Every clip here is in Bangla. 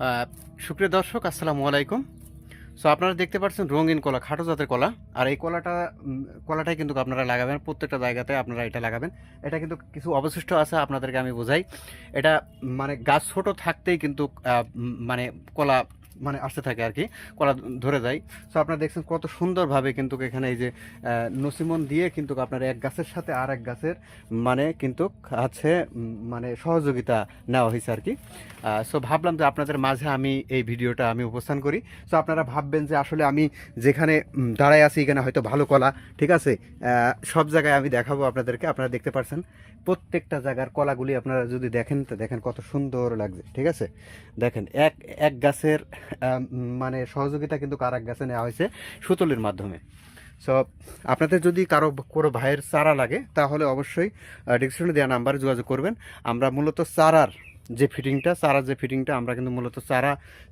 আহ, সুপ্রিয় দর্শক, আসসালামু আলাইকুম। সো আপনারা দেখতে পাচ্ছেন রঙিন কলা, খাটো জাতের কলা। আর এই কলাটাই কিন্তু আপনারা লাগাবেন, প্রত্যেকটা জায়গাতে আপনারা এটা লাগাবেন। এটা কিন্তু কিছু অবশিষ্ট আছে, আপনাদেরকে আমি বোঝাই। এটা মানে গাছ ছোট থাকতেই কিন্তু মানে কলা মানে আসতে থাকে আর কি, কলা ধরে যায়। সো আপনারা দেখছেন কত সুন্দরভাবে কিন্তু এখানে এই যে নসিমন দিয়ে কিন্তু আপনার এক গাছের সাথে আর এক গাছের মানে কিন্তু আছে মানে সহযোগিতা নেওয়া হয়েছে আর কি। সো ভাবলাম যে আপনাদের মাঝে আমি এই ভিডিওটা আমি উপস্থান করি। সো আপনারা ভাববেন যে আসলে আমি যেখানে দাঁড়ায় আছি এখানে হয়তো ভালো কলা, ঠিক আছে। সব জায়গায় আমি দেখাবো আপনাদেরকে। আপনারা দেখতে পাচ্ছেন প্রত্যেকটা জায়গার কলাগুলি আপনারা যদি দেখেন তো দেখেন কত সুন্দর লাগছে, ঠিক আছে। দেখেন এক এক গাছের মানে সহযোগিতা কিন্তু আর এক গাছে নেওয়া হয়েছে সুতলির মাধ্যমে। সো আপনাদের যদি কারো কোনো ভাইয়ের চারা লাগে তাহলে অবশ্যই ডিসক্রিপশনে দেওয়া নাম্বারে যোগাযোগ করবেন। আমরা মূলত চারার যে ফিটিংটা আমরা কিন্তু মূলত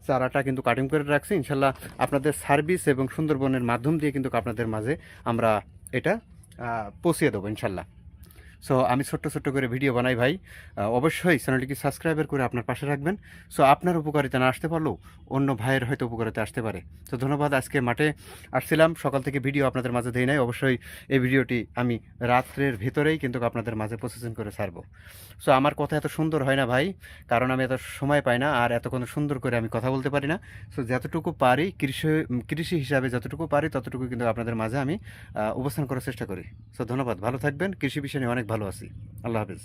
চারাটা কিন্তু কাটিং করে রাখছি। ইনশাল্লাহ আপনাদের সার্ভিস এবং সুন্দরবনের মাধ্যম দিয়ে কিন্তু আপনাদের মাঝে আমরা এটা পৌঁছিয়ে দেবো ইনশাল্লাহ। সো আমি ছোট্ট ছোট্ট করে ভিডিও বানাই ভাই। অবশ্যই চ্যানেলটিকে সাবস্ক্রাইবার করে আপনার পাশে রাখবেন। সো আপনার উপকারিতা না আসতে পারলেও অন্য ভাইয়ের হয়তো উপকারিতা আসতে পারে। তো ধন্যবাদ। আজকে মাঠে আসছিলাম, সকাল থেকে ভিডিও আপনাদের মাঝে দেই নাই। অবশ্যই এই ভিডিওটি আমি রাত্রের ভেতরেই কিন্তু আপনাদের মাঝে প্রসেসিং করে ছাড়বো। সো আমার কথা এত সুন্দর হয় না ভাই, কারণ আমি এত সময় পাই না আর এতক্ষণ সুন্দর করে আমি কথা বলতে পারি না। সো যতটুকু পারি কৃষি হিসাবে যতটুকু পারি ততটুকু কিন্তু আপনাদের মাঝে আমি অবস্থান করার চেষ্টা করি। সো ধন্যবাদ, ভালো থাকবেন। কৃষি বিষয় নিয়ে অনেক ভালো আছি। আল্লাহ হাফেজ।